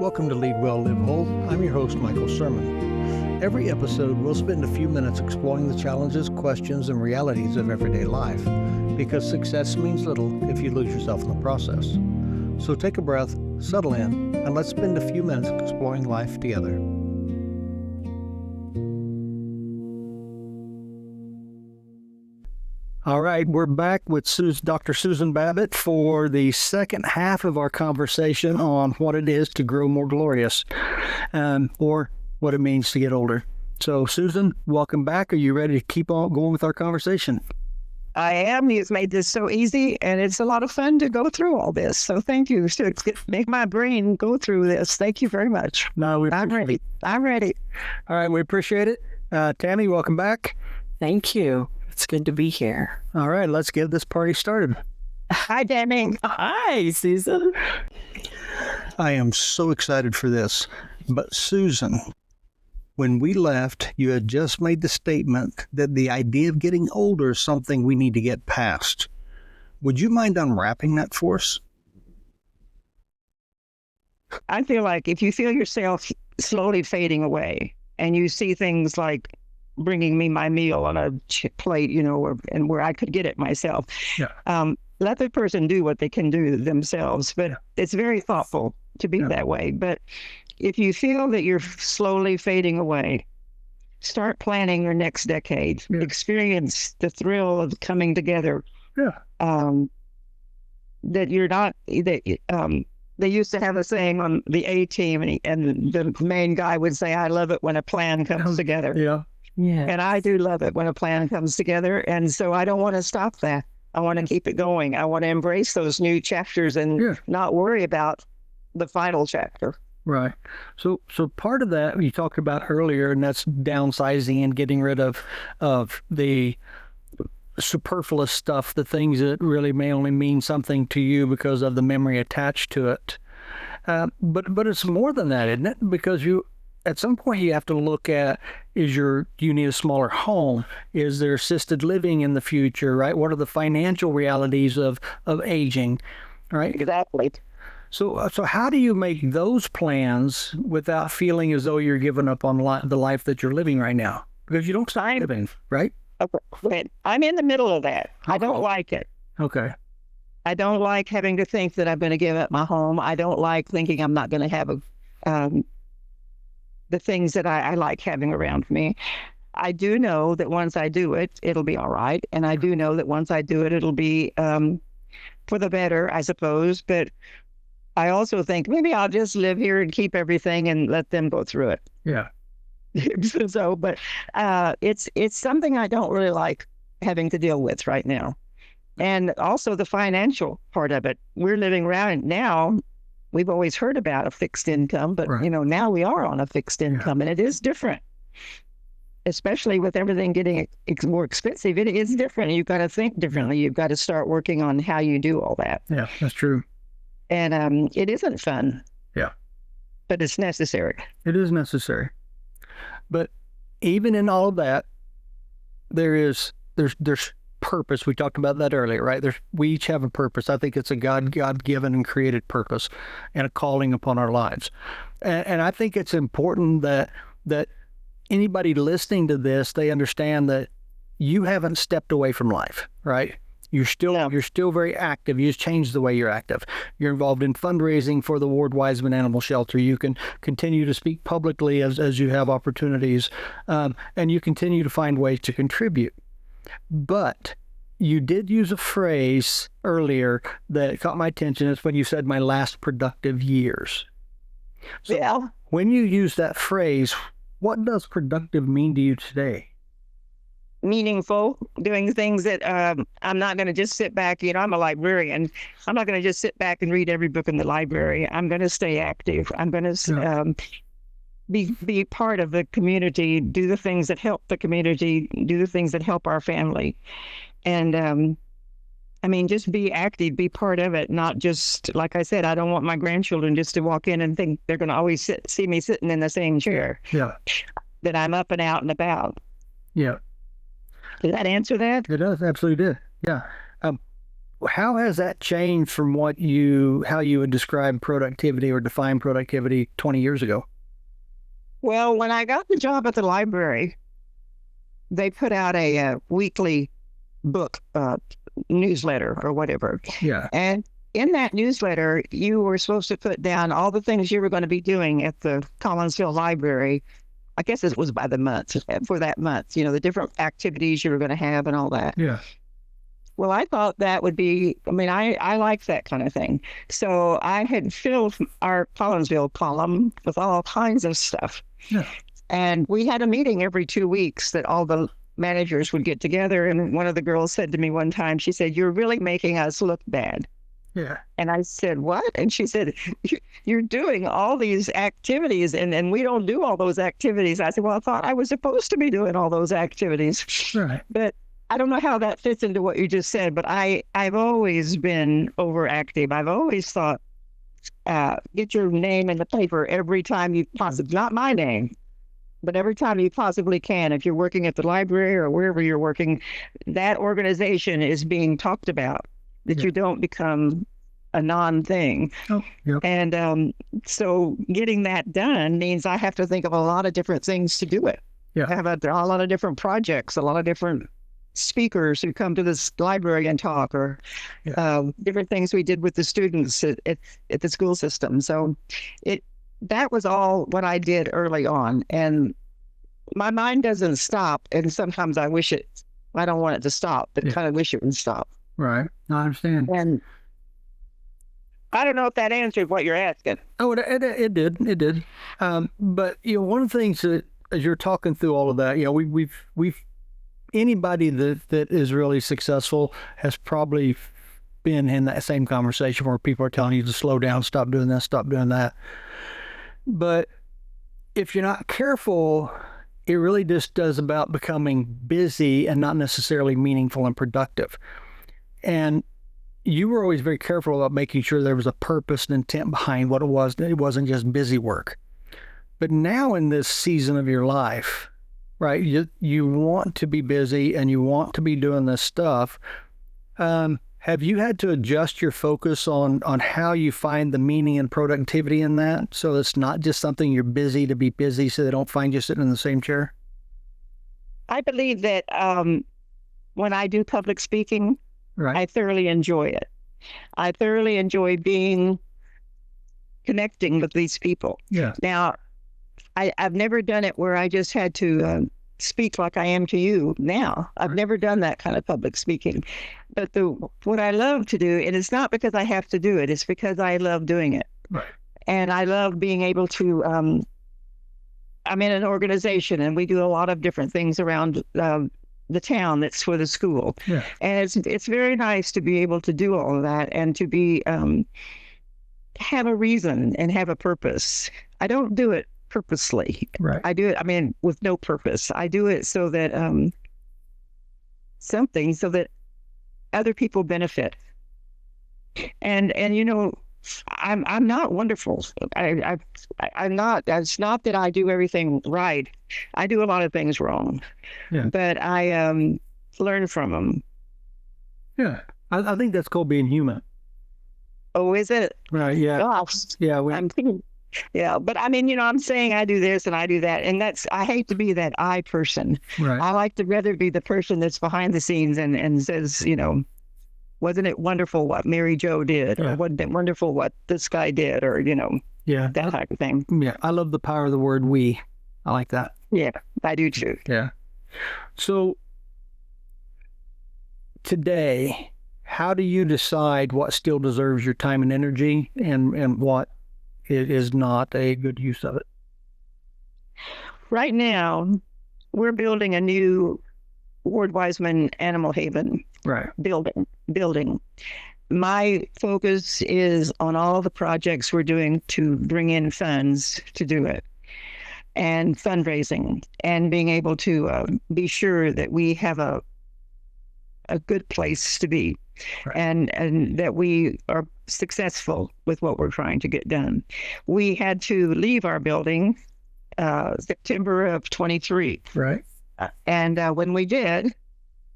Welcome to Lead Well, Live Whole. I'm your host, Michael Sirmon. Every episode, we'll spend a few minutes exploring the challenges, questions, and realities of everyday life, because success means little if you lose yourself in the process. So take a breath, settle in, and let's spend a few minutes exploring life together. All right, we're back with Dr. Susan Babbitt for the second half of our conversation on what it is to grow more glorious, or what it means to get older. So, Susan, welcome back. Are you ready to keep on going with our conversation? I am. You've made this so easy, and it's a lot of fun to go through all this. So thank you. To make my brain go through this. Thank you very much. No, I'm ready. I'm ready. All right, we appreciate it. Tammy, welcome back. Thank you. It's good to be here. All right, let's get this party started. Hi, Tammy. Hi, Susan. I am so excited for this. But Susan, when we left, you had just made the statement that the idea of getting older is something we need to get past. Would you mind unwrapping that for us? I feel like if you feel yourself slowly fading away and you see things like bringing me my meal on a plate, and where I could get it myself. Yeah. Let the person do what they can do themselves. But it's very thoughtful to be that way. But if you feel that you're slowly fading away, start planning your next decade. Yeah. Experience the thrill of coming together. Yeah. That you're not. They used to have a saying on the A team, and the main guy would say, "I love it when a plan comes together." Yeah. Yeah. And I do love it when a plan comes together. And so I don't want to stop that. I want to keep it going. I want to embrace those new chapters and not worry about the final chapter. Right. So part of that you talked about earlier, and that's downsizing and getting rid of the superfluous stuff, the things that really may only mean something to you because of the memory attached to it. But it's more than that, isn't it? Because at some point you have to look at, do you need a smaller home? Is there assisted living in the future, right? What are the financial realities of aging, right? Exactly. So how do you make those plans without feeling as though you're giving up on the life that you're living right now? Because you don't stop living, right? Okay. I'm in the middle of that. I don't like it. Okay. I don't like having to think that I'm going to give up my home. I don't like thinking I'm not going to have the things that I like having around me. I do know that once I do it, it'll be all right. And I do know that once I do it, it'll be for the better, I suppose. But I also think maybe I'll just live here and keep everything and let them go through it. Yeah. But it's something I don't really like having to deal with right now. And also the financial part of it. We're living around now. We've always heard about a fixed income, but now we are on a fixed income, and it is different, especially with everything getting more expensive. It is different. You've got to think differently. You've got to start working on how you do all that. Yeah, that's true. And it isn't fun. Yeah, but it's necessary. It is necessary. But even in all of that, there's purpose. We talked about that earlier, right? We each have a purpose. I think it's a God-given and created purpose and a calling upon our lives. And I think it's important that anybody listening to this, they understand that you haven't stepped away from life, right? You're still very active. You just changed the way you're active. You're involved in fundraising for the Ward-Wiseman Animal Shelter. You can continue to speak publicly as you have opportunities, and you continue to find ways to contribute. But you did use a phrase earlier that caught my attention. It's when you said my last productive years. So when you use that phrase, what does productive mean to you today? Meaningful, doing things that I'm not going to just sit back. I'm a librarian. I'm not going to just sit back and read every book in the library. I'm going to stay active. I'm going to be part of the community, do the things that help the community, do the things that help our family. And just be active, be part of it, not just, like I said, I don't want my grandchildren just to walk in and think they're going to always see me sitting in the same chair. Yeah. That I'm up and out and about. Yeah. Did that answer that? It does, absolutely did. Yeah. How has that changed from how you would describe productivity or define productivity 20 years ago? Well, when I got the job at the library, they put out a weekly book newsletter or whatever. Yeah. And in that newsletter, you were supposed to put down all the things you were going to be doing at the Collinsville Library. I guess it was by the month, for that month, the different activities you were going to have and all that. Yeah. Well, I thought that would be, I like that kind of thing. So I had filled our Collinsville column with all kinds of stuff. Yeah. And we had a meeting every 2 weeks that all the managers would get together. And one of the girls said to me one time, she said, "You're really making us look bad." Yeah. And I said, "What?" And she said, "You're doing all these activities and we don't do all those activities." I said, "Well, I thought I was supposed to be doing all those activities." Right. But I don't know how that fits into what you just said, but I've always been overactive. I've always thought, get your name in the paper every time you possibly, not my name, but every time you possibly can. If you're working at the library or wherever you're working, that organization is being talked about, that you don't become a non-thing. Oh, yep. And so getting that done means I have to think of a lot of different things to do it. Yeah. I have a lot of different projects, a lot of different speakers who come to this library and talk, or different things we did with the students at the school system. So that was all what I did early on. And my mind doesn't stop. And sometimes I don't want it to stop, but kind of wish it would stop. Right. I understand. And I don't know if that answered what you're asking. Oh, it did. It did. But, one of the things that, as you're talking through all of that, we've anybody that is really successful has probably been in that same conversation where people are telling you to slow down, stop doing this, stop doing that. But if you're not careful, it really just does about becoming busy and not necessarily meaningful and productive. And you were always very careful about making sure there was a purpose and intent behind what it was. It wasn't just busy work. But now in this season of your life, right, you want to be busy and you want to be doing this stuff. Have you had to adjust your focus on how you find the meaning and productivity in that, so it's not just something you're busy to be busy so they don't find you sitting in the same chair? I believe that when I do public speaking, right, I thoroughly enjoy it. I thoroughly enjoy connecting with these people. Yeah. Now, I've never done it where I just had to speak like I am to you now. I've never done that kind of public speaking. But what I love to do, and it's not because I have to do it, it's because I love doing it. Right. And I love being able to, I'm in an organization and we do a lot of different things around the town that's for the school. Yeah. And it's very nice to be able to do all of that and to be, have a reason and have a purpose. I don't do it purposely. Right. I do it, with no purpose. I do it so that so that other people benefit. And I'm not wonderful. I'm not. It's not that I do everything right. I do a lot of things wrong. Yeah. But I learn from them. Yeah. I think that's called being human. Oh, is it? Right. Yeah. Gosh. Yeah. I'm thinking. Yeah, but I'm saying I do this and I do that, and I hate to be that I person. Right. I like to rather be the person that's behind the scenes and says, wasn't it wonderful what Mary Jo did, or wasn't it wonderful what this guy did, or yeah, that type of thing. Yeah, I love the power of the word "we." I like that. Yeah, I do too. Yeah. So today, how do you decide what still deserves your time and energy, and what it is not a good use of it? Right now, we're building a new Ward-Wiseman Animal Haven building. My focus is on all the projects we're doing to bring in funds to do it, and fundraising, and being able to be sure that we have a good place to be. Right. And that we are successful with what we're trying to get done. We had to leave our building September of 23. Right. And when we did,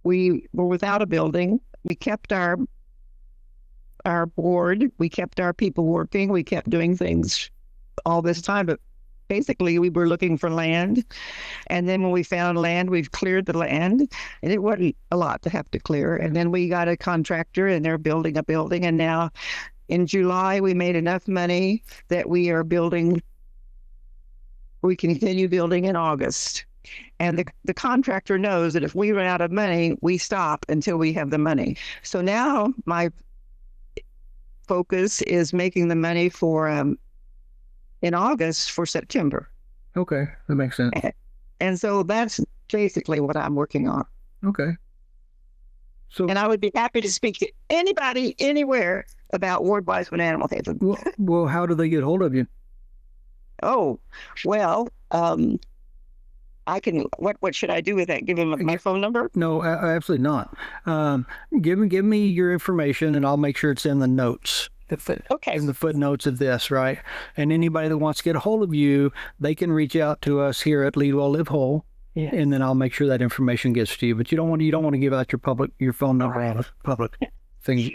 we were without a building. We kept our our board. We kept our people working. We kept doing things all this time. But basically, we were looking for land. And then when we found land, we've cleared the land. And it wasn't a lot to have to clear. And then we got a contractor, and they're building a building. And now in July, we made enough money that we are building. We continue building in August. And the contractor knows that if we run out of money, we stop until we have the money. So now my focus is making the money for in August for September. Okay, that makes sense. And so that's basically what I'm working on. Okay. So, and I would be happy to speak to anybody, anywhere about Ward-Wiseman Animal Haven. Well, how do they get hold of you? Oh, well, I can. What should I do with that? Give him my phone number? No, absolutely not. Give me your information, and I'll make sure it's in the notes. Okay. In the footnotes of this, right? And anybody that wants to get a hold of you, they can reach out to us here at Lead Well Live Whole, and then I'll make sure that information gets to you. But you don't want to give out your phone number on public things.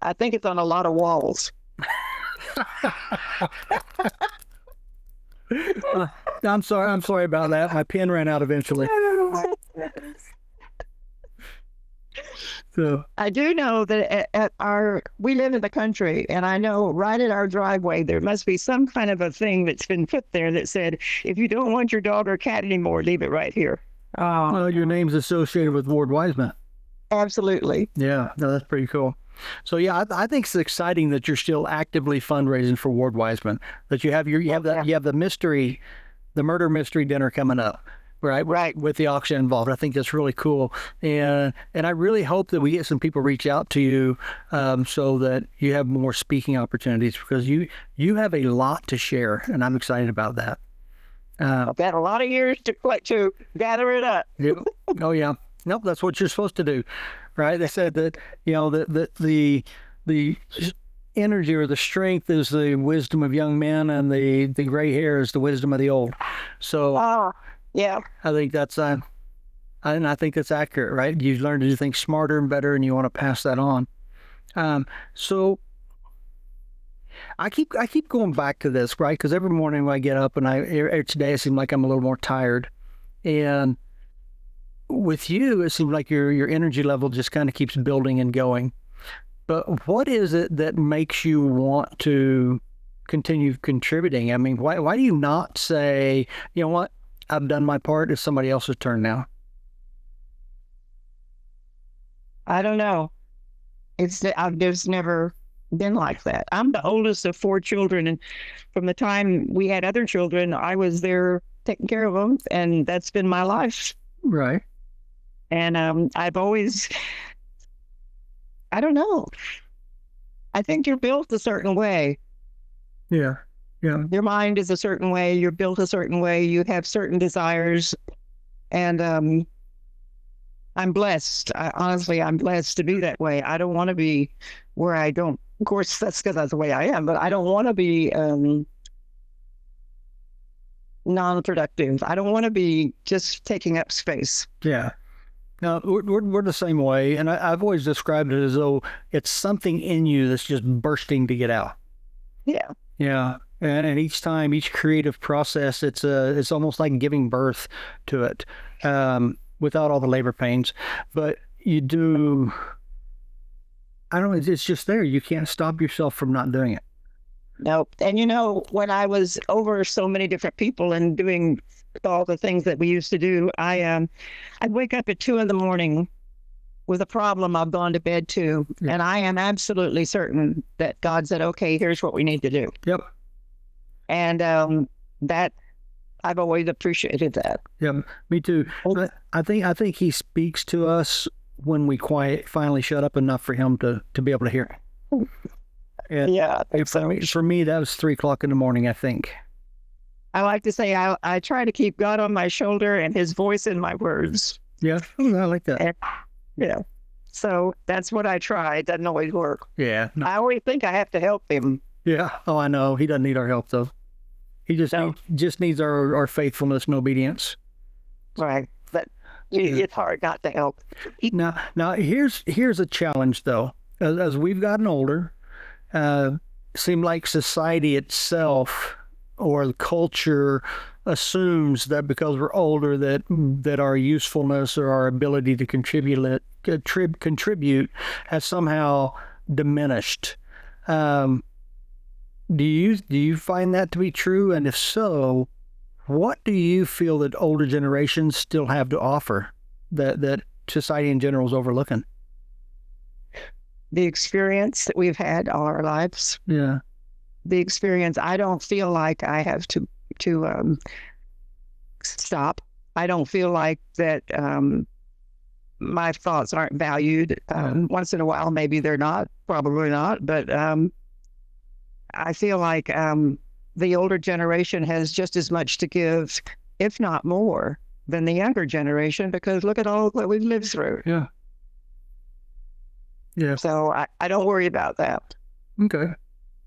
I think it's on a lot of walls. I'm sorry about that. My pen ran out eventually. So I do know that we live in the country, and I know right at our driveway there must be some kind of a thing that's been put there that said, if you don't want your dog or cat anymore, leave it right here. Oh, well, your name's associated with Ward-Wiseman. Absolutely. Yeah, no, that's pretty cool. So yeah, I think it's exciting that you're still actively fundraising for Ward-Wiseman. That you have the murder mystery dinner coming up, right? With the auction involved. I think that's really cool, and I really hope that we get some people reach out to you, so that you have more speaking opportunities, because you have a lot to share, and I'm excited about that. I've got a lot of years to gather it up. Yeah. Oh yeah. Nope, that's what you're supposed to do, right? They said that, the energy or the strength is the wisdom of young men, and the gray hair is the wisdom of the old. So yeah, I think that's I think that's accurate, right? You learn to do things smarter and better, and you want to pass that on. So I keep going back to this, right? Because every morning when I get up, and each day it seems like I'm a little more tired, and with you, it seems like your energy level just kind of keeps building and going. But what is it that makes you want to continue contributing? I mean, why do you not say, you know what, I've done my part, it's somebody else's turn now? I don't know. I've just never been like that. I'm the oldest of 4 children, and from the time we had other children, I was there taking care of them, and that's been my life. Right. And I've always, I don't know. I think you're built a certain way. Yeah. Yeah. Your mind is a certain way. You're built a certain way. You have certain desires. And I'm blessed. Honestly, I'm blessed to be that way. I don't want to be where I don't. Of course, that's because that's the way I am. But I don't want to be non-productive. I don't want to be just taking up space. Yeah. No, we're the same way, and I've always described it as though it's something in you that's just bursting to get out. Yeah. Yeah, and each time, each creative process, it's almost like giving birth to it, without all the labor pains. But you do. I don't know. It's just there. You can't stop yourself from not doing it. Nope. And when I was over so many different people and doing all the things that we used to do, I'd wake up at 2 a.m. with a problem I've gone to bed to. Yeah. And I am absolutely certain that God said, okay, here's what we need to do. Yep. And that I've always appreciated that. Yeah, me too. I think he speaks to us when we finally shut up enough for him to be able to hear it. And yeah, for me, that was 3 o'clock in the morning, I think. I like to say I try to keep God on my shoulder and his voice in my words. Yeah, I like that. And, yeah. So that's what I try. It doesn't always work. Yeah. No. I always think I have to help him. Yeah. Oh, I know. He doesn't need our help, though. He just needs our faithfulness and obedience. Right. But it's hard not to help. Now here's a challenge, though. as we've gotten older, seem like society itself or the culture assumes that because we're older that our usefulness or our ability to contribute has somehow diminished. Do you find that to be true? And if so, what do you feel that older generations still have to offer that society in general is overlooking? The experience that we've had all our lives. Yeah. The experience. I don't feel like I have to stop. I don't feel like that my thoughts aren't valued. Once in a while, maybe they're not, probably not, but I feel like the older generation has just as much to give, if not more, than the younger generation, because look at all that we've lived through. Yeah. Yeah. So I don't worry about that. Okay.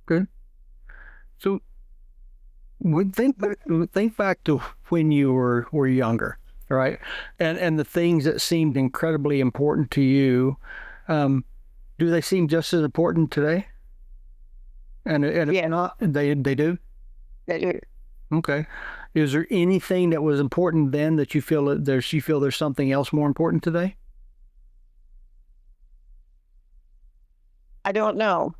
Good. So think back to when you were younger, right? And the things that seemed incredibly important to you, do they seem just as important today? And Yeah. if not, they do? They do. Okay. Is there anything that was important then that you feel there's something else more important today? I don't know.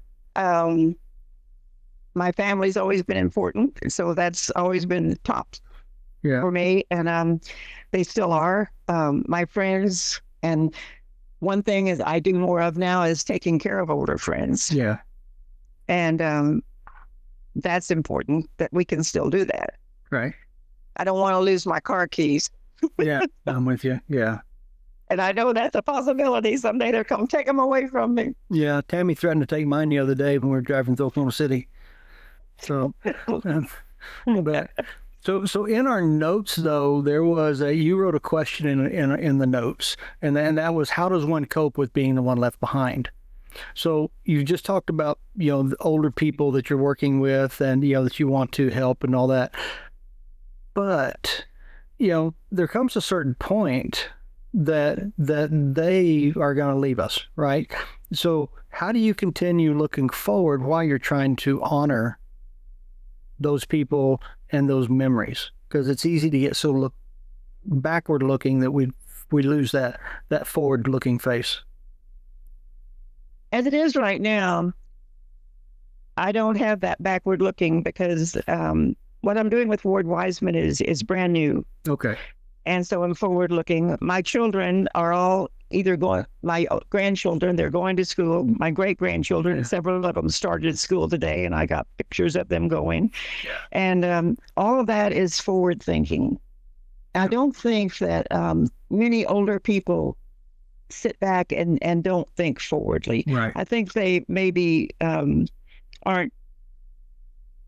My family's always been important, so that's always been top for me, and they still are. My friends, and one thing is I do more of now is taking care of older friends. Yeah. And that's important that we can still do that. Right. I don't want to lose my car keys. Yeah, I'm with you. Yeah. And I know that's a possibility. Someday they'll come take them away from me. Yeah, Tammy threatened to take mine the other day when we were driving through Oklahoma City. So, but so in our notes though, there was you wrote a question in the notes, and that was, how does one cope with being the one left behind? So you just talked about the older people that you're working with, and that you want to help and all that, but there comes a certain point that they are going to leave us, right? So how do you continue looking forward while you're trying to honor those people and those memories? Because it's easy to get so backward looking that we lose that forward looking face. As it is right now, I don't have that backward looking, because what I'm doing with Ward-Wiseman is brand new. Okay. And so I'm forward looking. My children are all either going, my grandchildren, they're going to school. My great-grandchildren, several of them started school today, and I got pictures of them going. Yeah. And all of that is forward thinking. I don't think that many older people sit back and don't think forwardly. Right. I think they maybe aren't,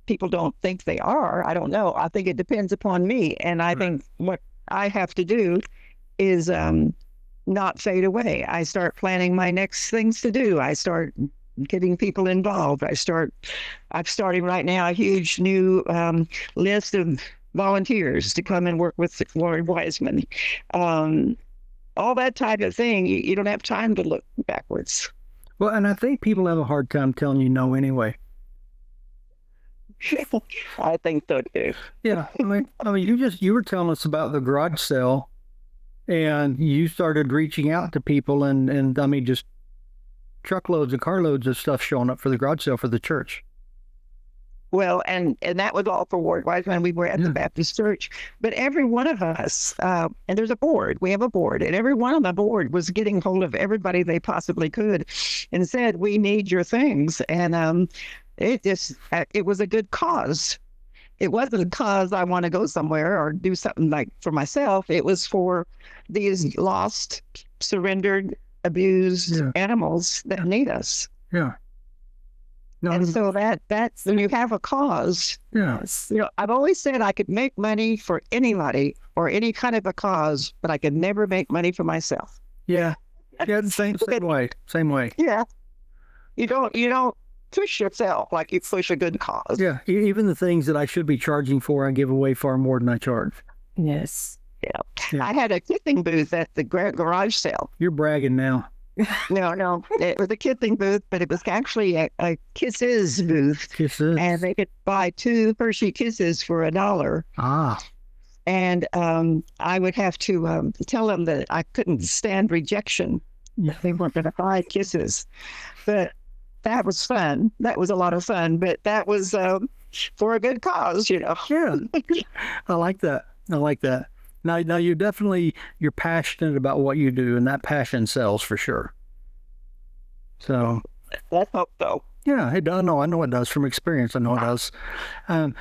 people don't think they are. I don't know. I think it depends upon me. And I think what I have to do is not fade away. I start planning my next things to do. I start getting people involved. I'm starting right now a huge new list of volunteers to come and work with Ward-Wiseman. All that type of thing. You don't have time to look backwards. Well, and I think people have a hard time telling you no anyway. I think so too. Yeah, I mean, you were telling us about the garage sale, and you started reaching out to people, and I mean, just truckloads and carloads of stuff showing up for the garage sale for the church. Well, and that was all for Ward-Wiseman. We were at the Baptist church, but every one of us, and there's a board. We have a board, and every one on the board was getting hold of everybody they possibly could, and said, "We need your things." And it was a good cause. It wasn't a cause I want to go somewhere or do something like for myself. It was for these lost, surrendered, abused animals that need us. Yeah. No, and so that's when you have a cause. Yes. I've always said I could make money for anybody or any kind of a cause, but I could never make money for myself. Yeah. Yeah. Same way. Yeah. You don't push yourself like you push a good cause. Yeah. Even the things that I should be charging for, I give away far more than I charge. Yes. Yeah. I had a kissing booth at the garage sale. You're bragging now. No, it was a kissing booth, but it was actually a kisses booth, Kisses. and they could buy 2 Hershey Kisses for $1. Ah, And I would have to tell them that I couldn't stand rejection. yeah. They weren't going to buy kisses. But that was fun. That was a lot of fun. But that was for a good cause, Yeah. I like that. I like that. Now you're passionate about what you do, and that passion sells for sure. So, Let's hope so. yeah, it does. No, I know it does from experience. I know it does.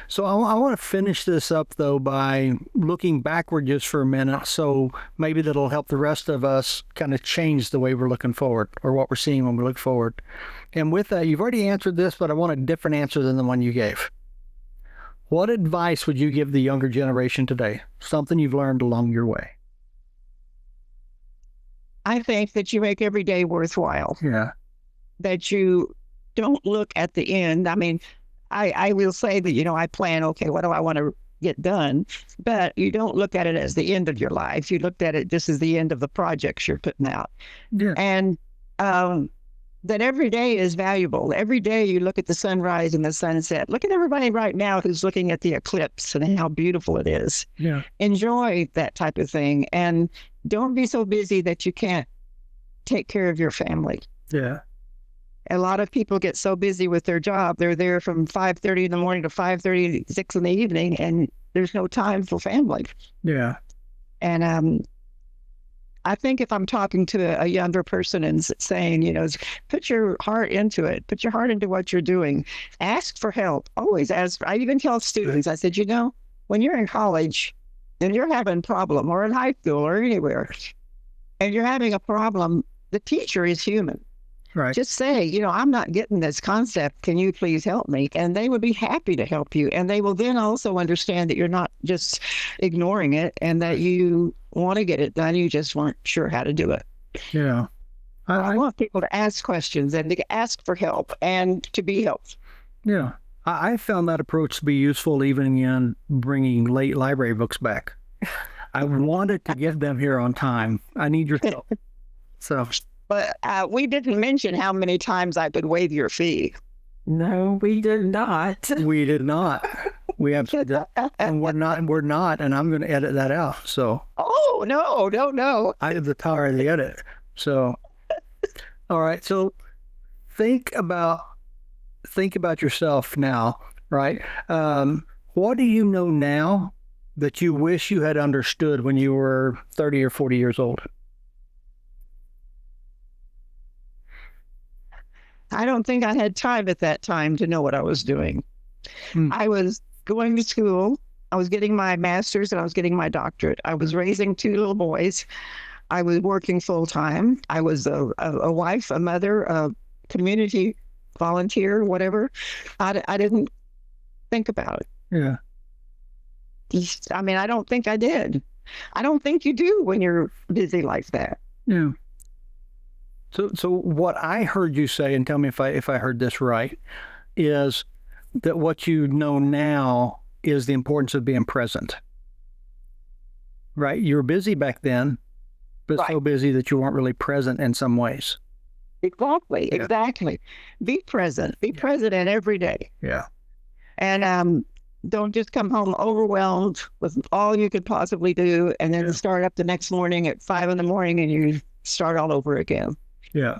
So I want to finish this up, though, by looking backward just for a minute. So maybe that'll help the rest of us kind of change the way we're looking forward or what we're seeing when we look forward. And with that, you've already answered this, but I want a different answer than the one you gave. What advice would you give the younger generation today? Something you've learned along your way. I think that you make every day worthwhile, Yeah. that you don't look at the end. I mean, I will say that, I plan, okay, what do I want to get done? But you don't look at it as the end of your life. You looked at it just as the end of the projects you're putting out. Yeah. And that every day is valuable. Every day you look at the sunrise and the sunset. Look at everybody right now who's looking at the eclipse and how beautiful it is. Yeah. Enjoy that type of thing. And don't be so busy that you can't take care of your family. Yeah. A lot of people get so busy with their job. They're there from 5:30 in the morning to 5:30, 6 in the evening, and there's no time for family. Yeah. And I think if I'm talking to a younger person and saying, put your heart into it, put your heart into what you're doing, ask for help. Always ask. I even tell students, I said, when you're in college and you're having a problem, or in high school or anywhere, and you're having a problem, the teacher is human. Right. Just say, I'm not getting this concept. Can you please help me? And they would be happy to help you. And they will then also understand that you're not just ignoring it and that you want to get it done. You just weren't sure how to do it. Yeah. I want people to ask questions and to ask for help and to be helped. Yeah. I found that approach to be useful even in bringing late library books back. I wanted to get them here on time. I need your help. So. But we didn't mention how many times I could waive your fee. No, we did not. We did not. We absolutely did. And we're not, and I'm going to edit that out. So. Oh, no. I have the power of the edit. So. All right. So think about yourself now, right? What do you know now that you wish you had understood when you were 30 or 40 years old? I don't think I had time at that time to know what I was doing. I was going to school. I was getting my master's and I was getting my doctorate. I was raising 2 little boys. I was working full time. I was a wife, a mother, a community volunteer, whatever. I didn't think about it. Yeah. I mean, I don't think I did. I don't think you do when you're busy like that. Yeah. So what I heard you say, and tell me if I heard this right, is that what you know now is the importance of being present. Right? You were busy back then, but Right. so busy that you weren't really present in some ways. Exactly. Be present. Be present in every day. Yeah. And don't just come home overwhelmed with all you could possibly do and then start up the next morning at 5 in the morning and you start all over again. Yeah.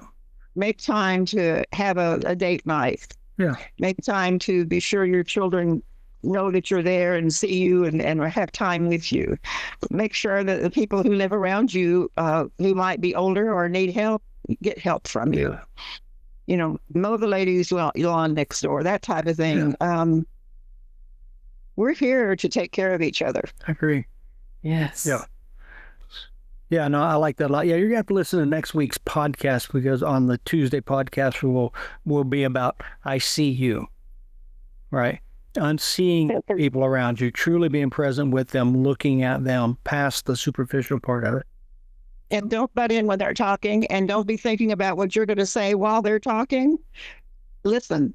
Make time to have a date night. Yeah. Make time to be sure your children know that you're there and see you and have time with you. Make sure that the people who live around you who might be older or need help, get help from you. Mow the lady's lawn next door, that type of thing. Yeah. We're here to take care of each other. I agree. Yes. Yeah. Yeah, no, I like that a lot. Yeah, you're going to have to listen to next week's podcast because on the Tuesday podcast will be about I see you, right? On seeing people around you, truly being present with them, looking at them past the superficial part of it. And don't butt in when they're talking and don't be thinking about what you're going to say while they're talking. Listen.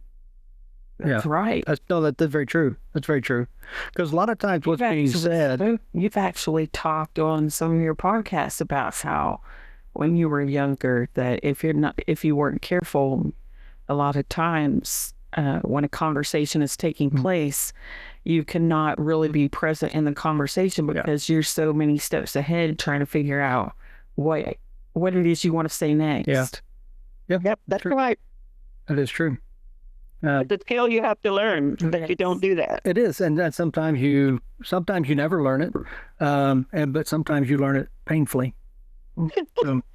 That's right. That's very true. That's very true. Because a lot of times what's being said... You've actually talked on some of your podcasts about how when you were younger that if you weren't careful, a lot of times when a conversation is taking place, you cannot really be present in the conversation because you're so many steps ahead trying to figure out what it is you want to say next. Yep, that's true. right. That is true. The skill you have to learn that you don't do that. It is, and then sometimes you never learn it, but sometimes you learn it painfully.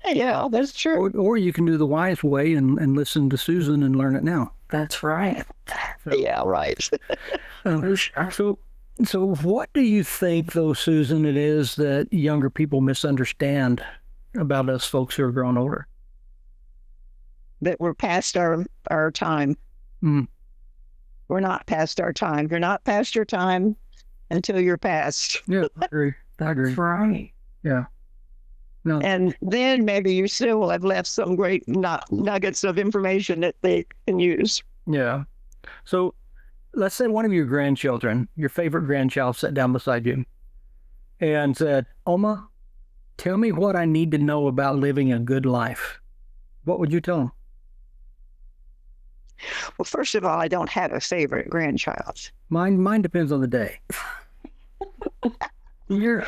Yeah, that's true. Or you can do the wise way and listen to Susan and learn it now. That's right. Yeah, right. So what do you think, though, Susan, it is that younger people misunderstand about us folks who are growing older? That we're past our time. Mm. We're not past our time. You're not past your time until you're past. Yeah, I agree. That's right. Yeah. No. And then maybe you still will have left some great nuggets of information that they can use. Yeah. So let's say one of your grandchildren, your favorite grandchild, sat down beside you and said, Oma, tell me what I need to know about living a good life. What would you tell them? Well, first of all, I don't have a favorite grandchild. Mine depends on the day. You're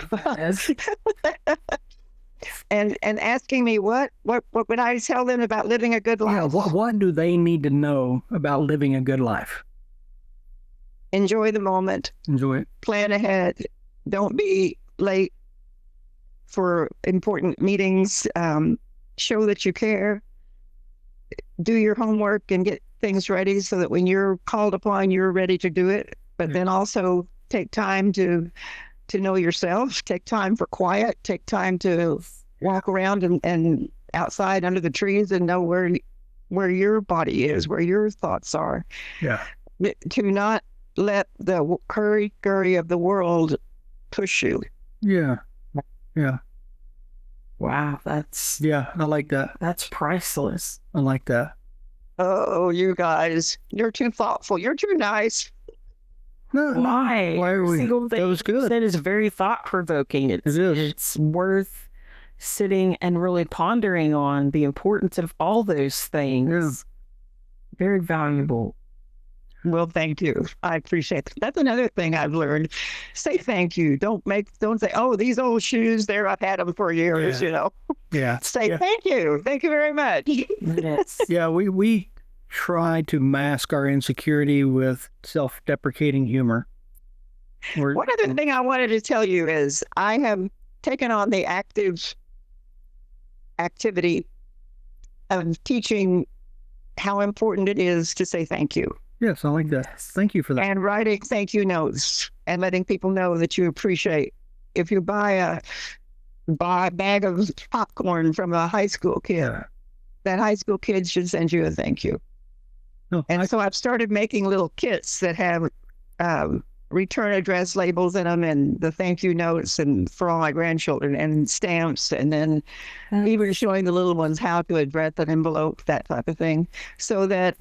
and asking me what would I tell them about living a good life? Yeah, what do they need to know about living a good life? Enjoy the moment. Enjoy it. Plan ahead. Don't be late for important meetings. Show that you care. Do your homework and get things ready so that when you're called upon, you're ready to do it. But then also take time to know yourself, take time for quiet, take time to walk around and outside under the trees and know where your body is, where your thoughts are. Yeah. To not let the hurry of the world push you. Yeah. Yeah. Wow, I like that. that's priceless. I like that. Oh, you guys, you're too thoughtful. You're too nice. No, Why? Why are we? Single thing That was good. That is very thought provoking. It is. It's worth sitting and really pondering on the importance of all those things. Yeah. Very valuable. Well, thank you. I appreciate that. That's another thing I've learned. Say thank you. Don't say, oh, these old shoes there, I've had them for years, Yeah. Say thank you. Thank you very much. Yes. Yeah, we try to mask our insecurity with self-deprecating humor. One other thing I wanted to tell you is I have taken on the activity of teaching how important it is to say thank you. Yes, I like that. Thank you for that. And writing thank you notes and letting people know that you appreciate. If you buy a bag of popcorn from a high school kid, that high school kid should send you a thank you. No, So I've started making little kits that have return address labels in them and the thank you notes and for all my grandchildren and stamps, and then even showing the little ones how to address an envelope, that type of thing, so that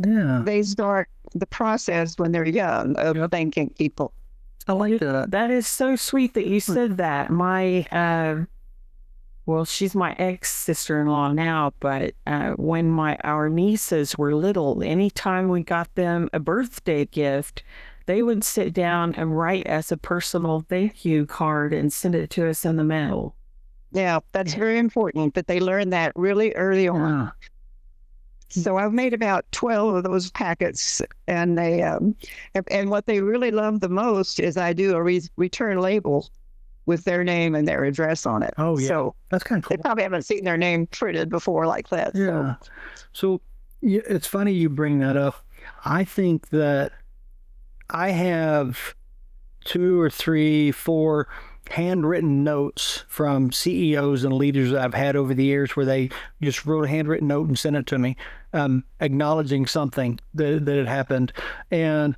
they start the process when they're young of thanking people. I like that. That is so sweet that you said that. My, well, she's my ex-sister-in-law now, but when our nieces were little, anytime we got them a birthday gift, they would sit down and write us a personal thank you card and send it to us in the mail. Yeah, that's very important that they learn that really early on. So I've made about 12 of those packets, and they and what they really love the most is I do a return label with their name and their address on it. Oh, yeah. So that's kind of cool. They probably haven't seen their name printed before like that. Yeah. So it's funny you bring that up. I think that I have 2 or 3, 4 handwritten notes from CEOs and leaders that I've had over the years where they just wrote a handwritten note and sent it to me, acknowledging something that had happened. And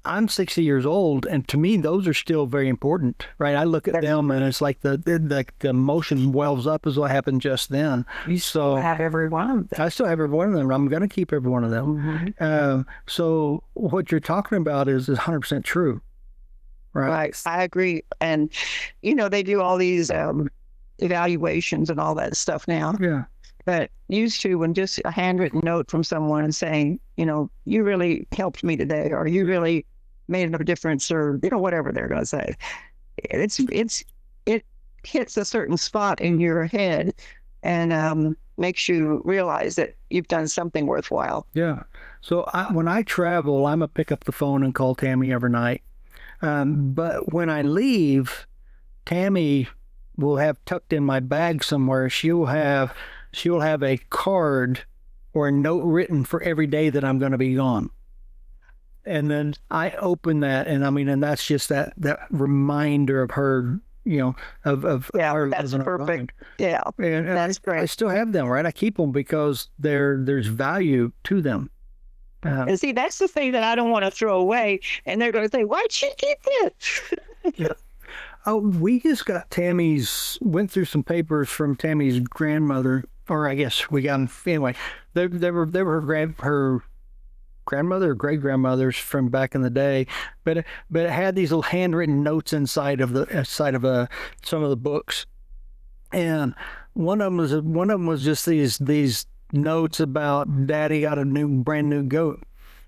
I'm 60 years old, and to me, those are still very important, right? I look at them, and it's like the emotion wells up as what happened just then. You still have every one of them. I still have every one of them. I'm going to keep every one of them. Mm-hmm. So what you're talking about is 100% true, right? Right. I agree. And, they do all these evaluations and all that stuff now. Yeah. But used to, when just a handwritten note from someone saying, you really helped me today, or you really made a difference, or whatever they're going to say, it hits a certain spot in your head and makes you realize that you've done something worthwhile. Yeah. So when I travel, I'm going to pick up the phone and call Tammy every night. But when I leave, Tammy will have tucked in my bag somewhere, she'll have a card or a note written for every day that I'm going to be gone. And then I open that, and that's just that reminder of her, of our that's love and our perfect. bond. Yeah, And that's great. I still have them, right? I keep them because there's value to them. And see, that's the thing that I don't want to throw away. And they're going to say, "Why'd she keep this?" Yeah. Oh, we just got went through some papers from Tammy's grandmother, or I guess we got them anyway. They were her grandmother or great grandmothers from back in the day, but it had these little handwritten notes inside of some of the books, and one of them was just these notes about Daddy got a brand new goat.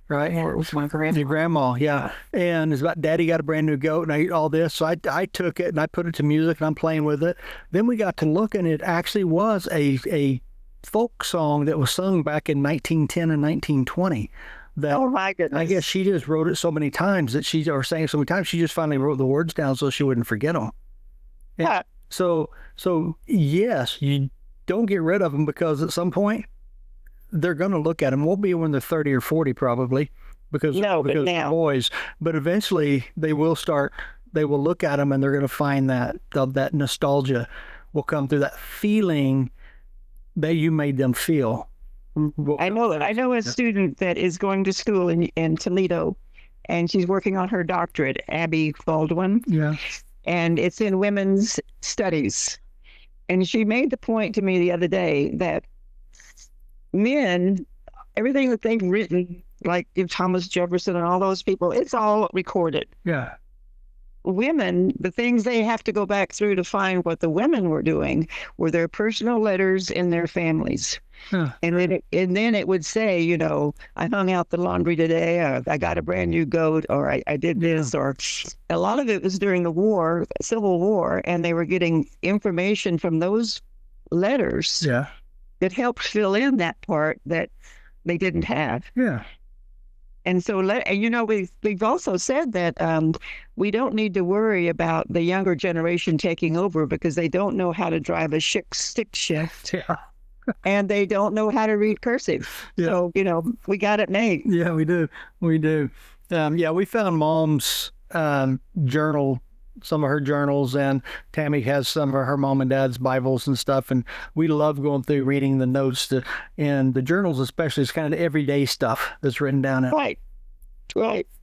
Right. Yeah, it was my grandma. Your grandma, yeah. And it's about Daddy got a brand new goat, and I ate all this. So I took it and I put it to music, and I'm playing with it. Then we got to look, and it actually was a folk song that was sung back in 1910 and 1920. That, oh my goodness! I guess she just wrote it so many times or sang it so many times, she just finally wrote the words down so she wouldn't forget them. Yeah. So yes, you don't get rid of them, because at some point they're going to look at them. Won't be when they're 30 or 40 probably, because now. boys. But eventually they will look at them, and they're going to find that nostalgia will come through, that feeling that you made them feel. I know a student that is going to school in Toledo, and she's working on her doctorate, Abby Baldwin. Yeah. And it's in women's studies. And she made the point to me the other day that men, everything that they've written, like Thomas Jefferson and all those people, it's all recorded. Yeah. Women, the things they have to go back through to find what the women were doing were their personal letters in their families. Huh. And then it would say, I hung out the laundry today, or I got a brand new goat, or I did this, or a lot of it was during the Civil War, and they were getting information from those letters. Yeah. That helped fill in that part that they didn't have. Yeah. And so, we've also said that we don't need to worry about the younger generation taking over, because they don't know how to drive a stick shift. Yeah. And they don't know how to read cursive. Yeah. So, we got it made. Yeah, we do. We do. We found Mom's journal, some of her journals, and Tammy has some of her mom and dad's Bibles and stuff, and we love going through reading the notes and the journals, especially. It's kind of everyday stuff that's written down in. Right.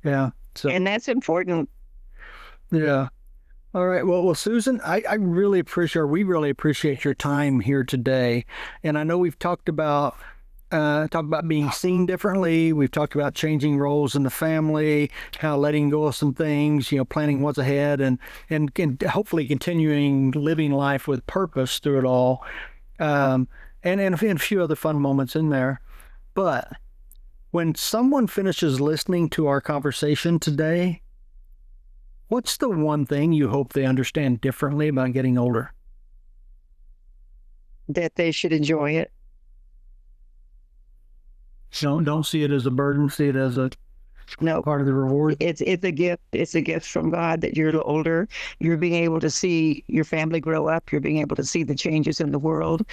Yeah. So, and that's important. Yeah. All right. Well, Susan, we really appreciate your time here today. And I know we've talked about being seen differently. We've talked about changing roles in the family, how letting go of some things, planning what's ahead, and hopefully continuing living life with purpose through it all. And a few other fun moments in there. But when someone finishes listening to our conversation today, what's the one thing you hope they understand differently about getting older? That they should enjoy it. Don't see it as a burden. See it as a part of the reward. It's a gift. It's a gift from God that you're a little older. You're being able to see your family grow up. You're being able to see the changes in the world.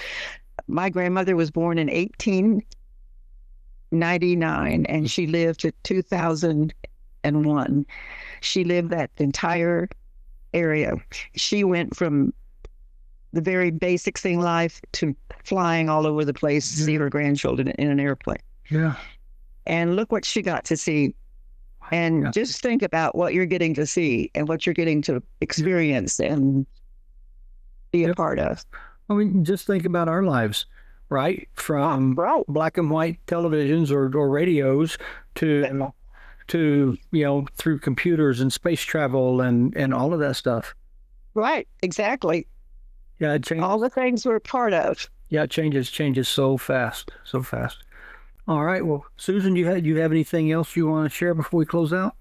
My grandmother was born in 1899, and she lived to 2001. She lived that entire area. She went from the very basic thing life to flying all over the place to see her grandchildren in an airplane. Yeah. And look what she got to see. And just think about what you're getting to see and what you're getting to experience and be a part of. I mean, just think about our lives, right? From black and white televisions or radios to through computers and space travel and all of that stuff. Right. Exactly. Yeah, it changes. All the things we're part of. Yeah, it changes so fast, so fast. All right. Well, Susan, you have anything else you want to share before we close out?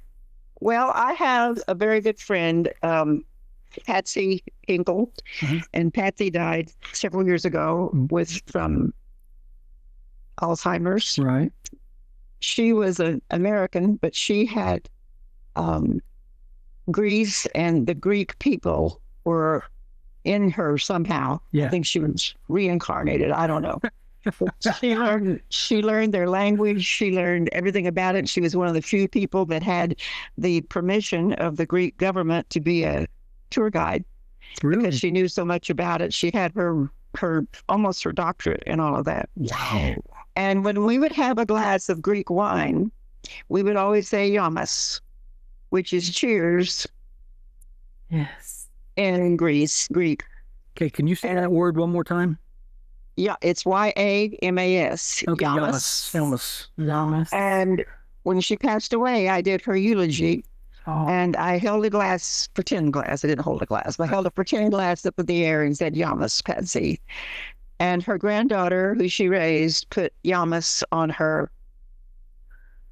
Well, I have a very good friend, Patsy Hinkle, and Patsy died several years ago from Alzheimer's. Right. She was an American, but she had Greece, and the Greek people were in her somehow. Yeah. I think she was reincarnated. I don't know. She learned their language. She learned everything about it. She was one of the few people that had the permission of the Greek government to be a tour guide. Really? Because she knew so much about it. She had her almost her doctorate and all of that. Wow. And when we would have a glass of Greek wine, we would always say Yamas, which is cheers. Yes. In Greek. Okay, can you say that word one more time? Yeah, it's Yamas. Okay, Yamas. Yamas. And when she passed away, I did her eulogy. Oh. And I held a glass, pretend glass. I didn't hold a glass, but I held a pretend glass up in the air and said, Yamas, Patsy. And her granddaughter, who she raised, put Yamas on her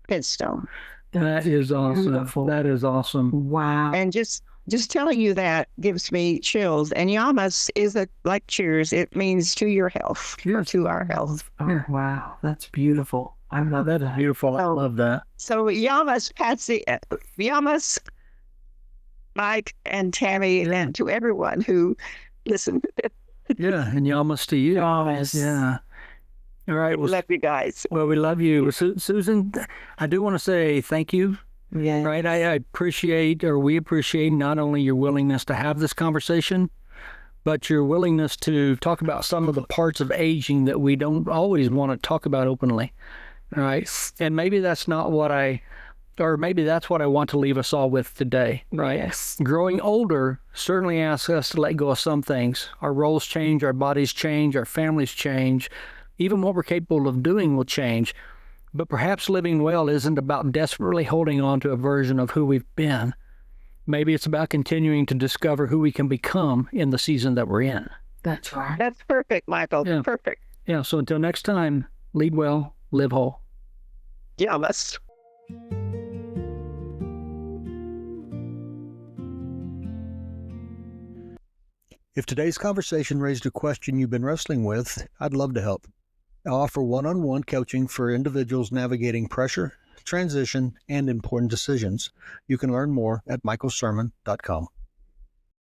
headstone. That is awesome. Beautiful. That is awesome. Wow. And just telling you that gives me chills. And Yamas is like cheers. It means to your health, or to our health. Oh, wow. That's beautiful. I love That is beautiful. I love that. So Yamas, Patsy, Yamas, Mike, and Tammy, and to everyone who listened. Yeah, and Yamas to you. Yamas. Yeah. All right. Well, Love you guys. well, we love you. Susan, I do want to say thank you. Yeah. Right. We appreciate not only your willingness to have this conversation, but your willingness to talk about some of the parts of aging that we don't always want to talk about openly. All right. And maybe that's not maybe that's what I want to leave us all with today. Right. Yes. Growing older certainly asks us to let go of some things. Our roles change, our bodies change, our families change. Even what we're capable of doing will change. But perhaps living well isn't about desperately holding on to a version of who we've been. Maybe it's about continuing to discover who we can become in the season that we're in. That's right. That's perfect, Michael. Yeah. Perfect. Yeah, so until next time, lead well, live whole. Yamas. If today's conversation raised a question you've been wrestling with, I'd love to help. I offer one-on-one coaching for individuals navigating pressure, transition, and important decisions. You can learn more at michaelsirmon.com.